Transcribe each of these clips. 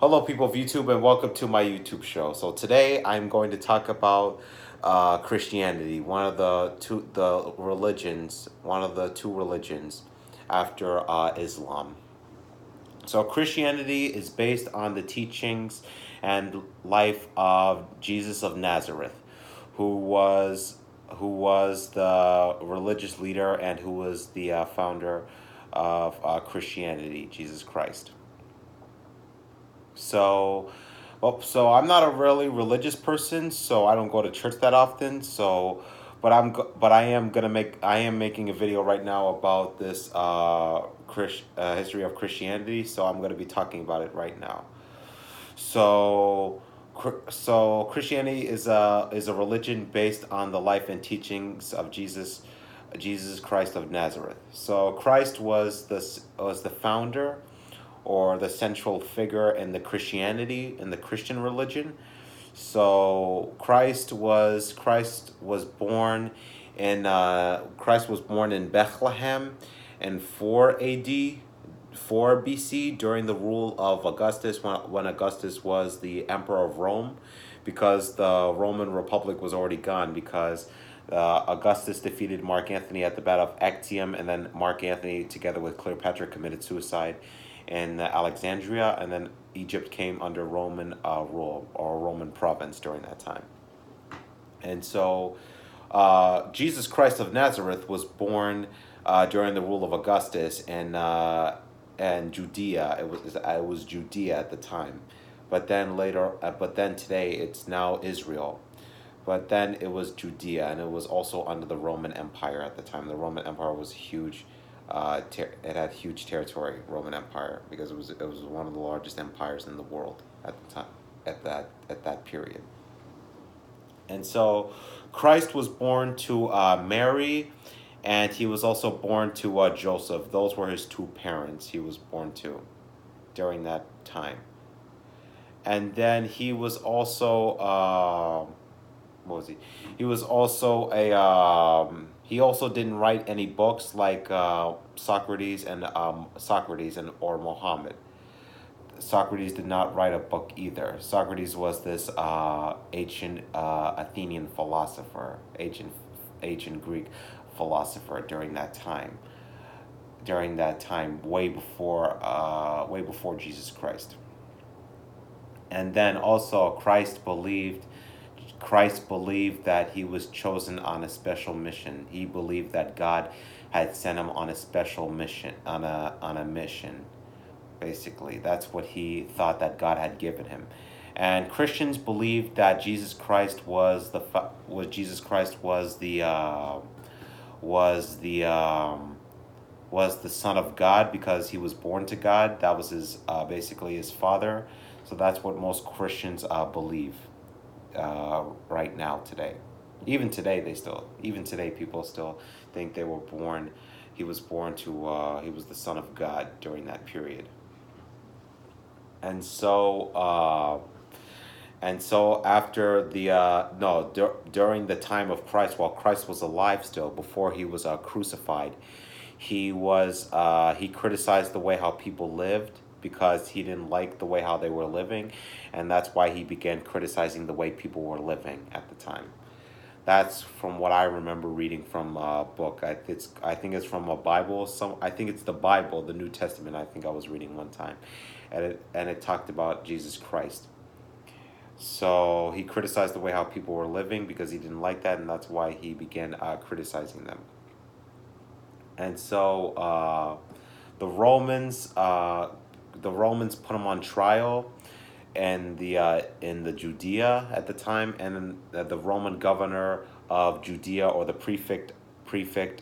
Hello, people of YouTube, and welcome to my YouTube show. So today I'm going to talk about Christianity, one of the religions, one of the two religions after Islam. So Christianity is based on the teachings and life of Jesus of Nazareth, who was the religious leader and who was the founder of Christianity, Jesus Christ. So, so I'm not a really religious person, so I don't go to church that often. So, but I am making a video right now about this history of Christianity. So I'm gonna be talking about it right now. So, so Christianity is a religion based on the life and teachings of Jesus Christ of Nazareth. So Christ was the founder or the central figure in the Christianity, in the Christian religion. So Christ was born in Bethlehem in 4 AD, 4 BC, during the rule of Augustus, when Augustus was the emperor of Rome, because the Roman Republic was already gone, because Augustus defeated Mark Antony at the Battle of Actium, and then Mark Antony, together with Cleopatra, committed suicide in Alexandria, and then Egypt came under Roman rule or Roman province during that time. And so Jesus Christ of Nazareth was born during the rule of Augustus and Judea. It was Judea at the time, but then today it's now Israel. But then it was Judea, and it was also under the Roman Empire at the time. The Roman Empire was huge. It had huge territory, Roman Empire, because it was one of the largest empires in the world at the time, at that period. And so Christ was born to Mary, and he was also born to Joseph. Those were his two parents he was born to during that time. And then he was also, what was he? He was also he also didn't write any books like Socrates and or Muhammad. Socrates did not write a book either. Socrates was this ancient Athenian philosopher, ancient Greek philosopher during that time. During that time, way before Jesus Christ. And then also Christ believed that he was chosen on a special mission. He believed that God had sent him on a special mission, on a mission. Basically, that's what he thought that God had given him. And Christians believed that Jesus Christ was the Son of God, because he was born to God. That was his basically his father. So that's what most Christians believe right now today. Even today, people still think they were born. He was born to. He was the Son of God during that period. And so after the no dur- during the time of Christ, while Christ was alive still, before he was crucified, he criticized the way how people lived, because he didn't like the way how they were living, and that's why he began criticizing the way people were living at the time. That's from what I remember reading from a book. I think it's from a Bible. I think it's the Bible, the New Testament. I think I was reading one time, and it talked about Jesus Christ. So he criticized the way how people were living, because he didn't like that, and that's why he began criticizing them. And so the Romans put him on trial in the Judea at the time, and then the Roman governor of Judea, or the prefect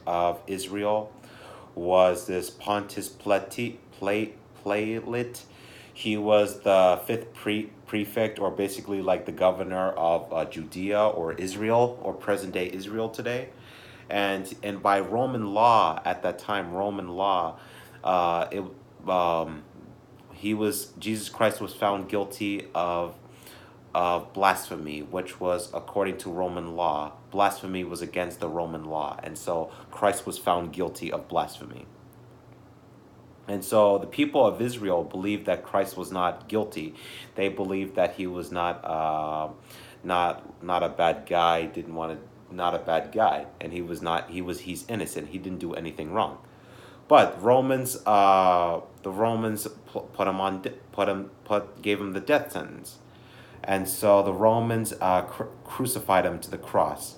of Israel, was this Pontius Pilate. He was the fifth prefect, or basically like the governor of Judea, or Israel, or present day Israel today. And by Roman law at that time, Roman law, it Jesus Christ was found guilty of blasphemy, which was, according to Roman law, blasphemy was against the Roman law, and so Christ was found guilty of blasphemy. And so the people of Israel believed that Christ was not guilty. They believed that he was not a bad guy. Didn't want to not a bad guy, and he was not. He's innocent. He didn't do anything wrong. But the Romans gave him the death sentence, and so the Romans crucified him to the cross.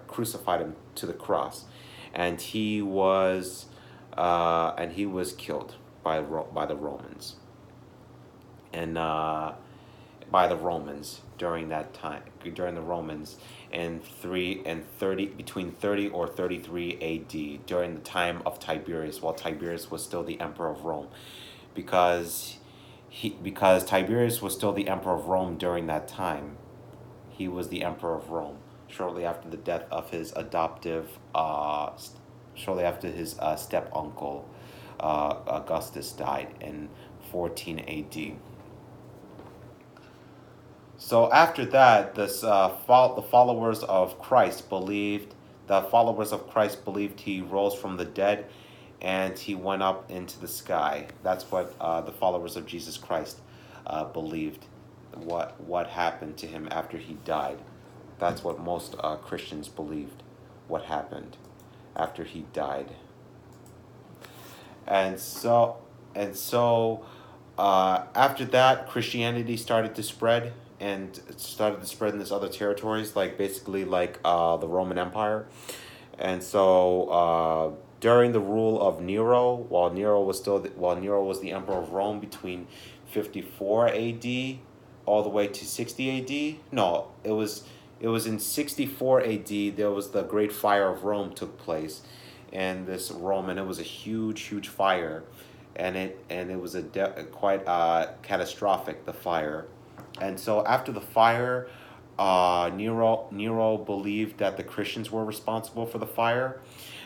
Crucified him to the cross, and he was killed by the Romans, and by the Romans during that time, during the Romans in 3 and 30, between 30 or 33 A.D., during the time of Tiberius, while Tiberius was still the emperor of Rome, because Tiberius was still the emperor of Rome during that time. He was the emperor of Rome shortly after the death of his step uncle Augustus died in 14 A.D. So after that, the followers of Christ believed he rose from the dead, and he went up into the sky. That's what the followers of Jesus Christ believed. What happened to him after he died? That's what most Christians believed. What happened after he died? And so after that, Christianity started to spread, and it started to spread in these other territories, like basically like the Roman Empire. And so during the rule of Nero, while Nero was the emperor of Rome between 54 A.D. all the way to 60 A.D. No, it was in 64 A.D. there was the Great Fire of Rome took place, and this Rome, and it was a huge fire, and it was quite catastrophic, the fire. And so after the fire, Nero believed that the Christians were responsible for the fire,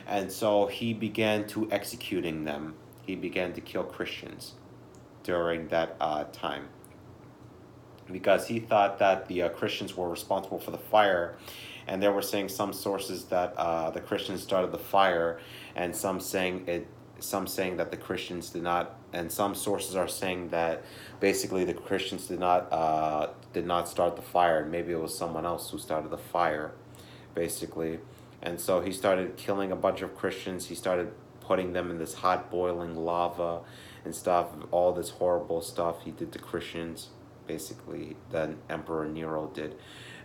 and so he began to executing them. He began to kill Christians during that time, because he thought that the Christians were responsible for the fire. And there were saying some sources that the Christians started the fire, and some saying that the Christians did not, and some sources are saying that basically the Christians did not start the fire, and maybe it was someone else who started the fire, basically. And so he started killing a bunch of Christians. He started putting them in this hot boiling lava and stuff, all this horrible stuff he did to Christians, basically, that Emperor Nero did.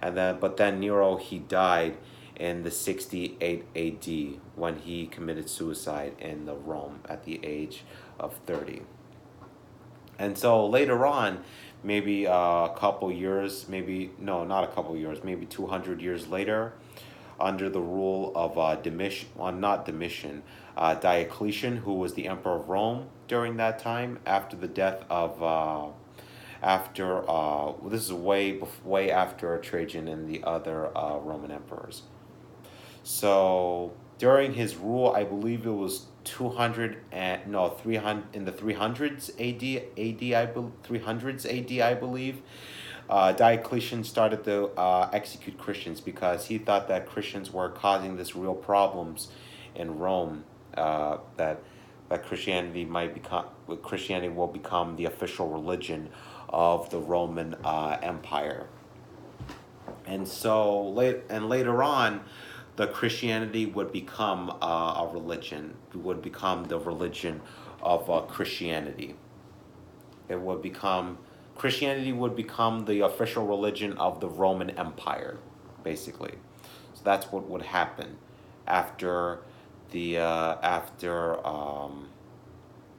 But then Nero, he died in the 68 AD when he committed suicide in the Rome at the age of 30. And so later on, maybe a couple years, maybe 200 years later, under the rule of Diocletian, who was the emperor of Rome during that time, after the death of this is way after Trajan and the other Roman emperors. So during his rule, I believe it was 300 in the 300s AD I believe. Diocletian started to execute Christians, because he thought that Christians were causing this real problems in Rome, that Christianity will become the official religion of the Roman Empire. And so later on, the Christianity would become a religion. It would become the religion of Christianity. Christianity would become the official religion of the Roman Empire, basically. So that's what would happen after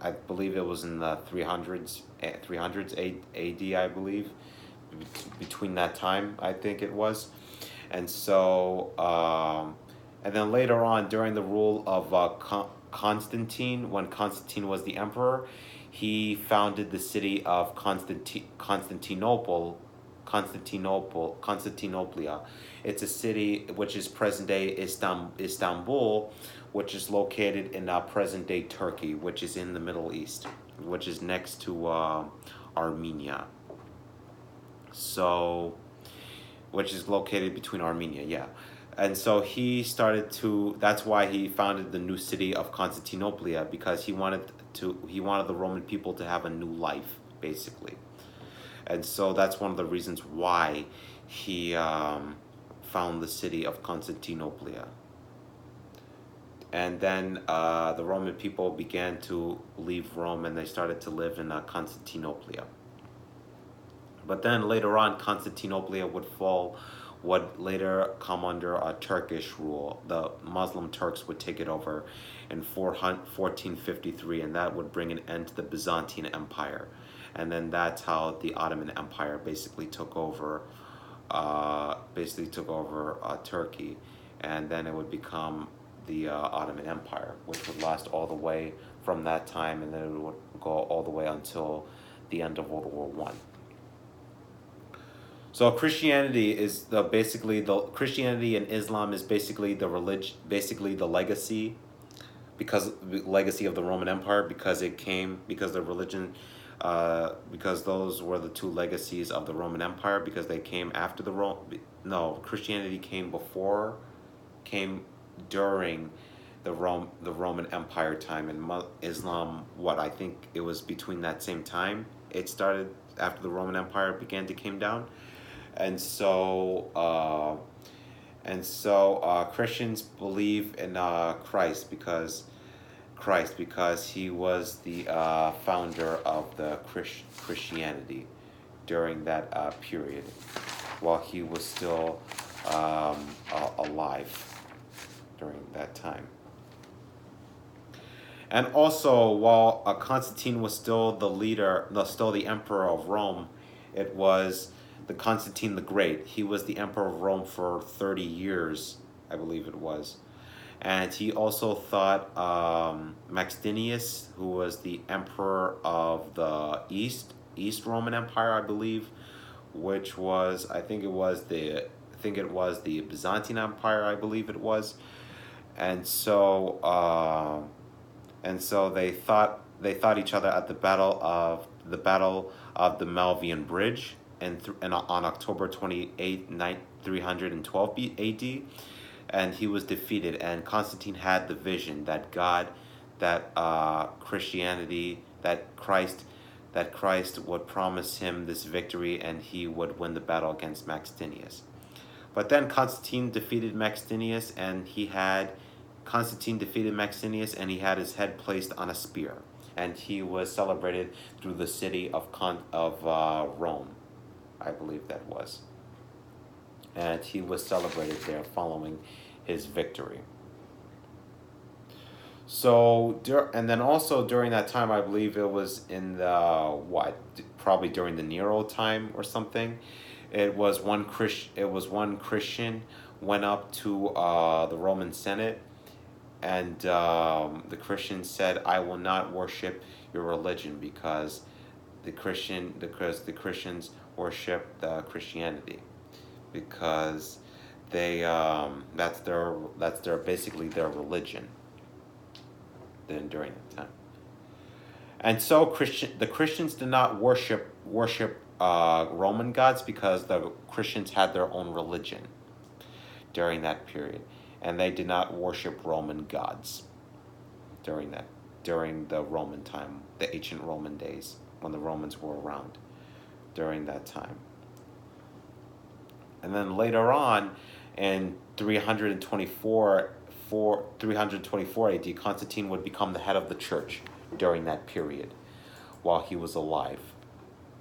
I believe it was in the 300s AD, I believe, between that time, I think it was. And so, and then later on, during the rule of Constantine, when Constantine was the emperor, he founded the city of Constantinople. Constantinoplia. It's a city which is present-day Istanbul, which is located in present-day Turkey, which is in the Middle East, which is next to Armenia. So, which is located between Armenia, yeah. And so that's why he founded the new city of Constantinople, because he wanted wanted the Roman people to have a new life, basically. And so that's one of the reasons why he found the city of Constantinople. And then the Roman people began to leave Rome, and they started to live in Constantinople. But then later on, Constantinople would fall, would later come under a Turkish rule. The Muslim Turks would take it over in 1453, and that would bring an end to the Byzantine Empire. And then that's how the Ottoman Empire basically took over Turkey, and then it would become the Ottoman Empire, which would last all the way from that time, and then it would go all the way until the end of World War One. So Christianity is Christianity and Islam is basically the religion, basically the legacy, because legacy of the Roman Empire, because the religion. Because those were the two legacies of the Roman Empire, because they came after Christianity came during the Roman Empire time, and Islam, I think it was between that same time. It started after the Roman Empire began to come down, and so Christians believe in Christ because he was the founder of the Christianity during that period, while he was still alive during that time. And also, while Constantine was still the emperor of Rome, it was the Constantine the Great. He was the emperor of Rome for 30 years, I believe it was. And he also thought Maxentius, who was the emperor of the East Roman Empire, I believe, which was, I think it was the Byzantine Empire, I believe it was. And so they fought each other at the battle of the Malvian Bridge, and on October 28, 312 AD. And he was defeated, and Constantine had the vision that Christ would promise him this victory, and he would win the battle against Maxentius. But then Constantine defeated Maxentius, and he had his head placed on a spear, and he was celebrated through the city of Rome, I believe that was. And he was celebrated there following his victory. So, and then also during that time, I believe it was in probably during the Nero time or something. It was one Christian went up to the Roman Senate, and the Christian said, "I will not worship your religion because the Christians worship the Christianity." Because that's basically their religion then during that time. And so the Christians did not worship Roman gods, because the Christians had their own religion during that period, and they did not worship Roman gods during the Roman time, the ancient Roman days, when the Romans were around during that time. And then later on, in 324 AD, Constantine would become the head of the church during that period, while he was alive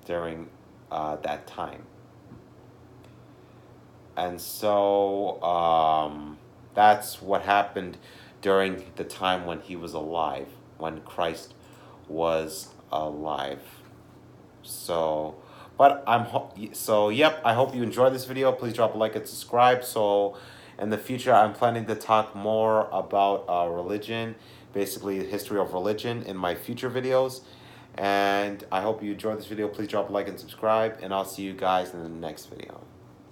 during that time. And so that's what happened during the time when he was alive, when Christ was alive. So... But I hope you enjoyed this video. Please drop a like and subscribe. So in the future, I'm planning to talk more about religion, basically the history of religion, in my future videos. And I hope you enjoyed this video. Please drop a like and subscribe, and I'll see you guys in the next video.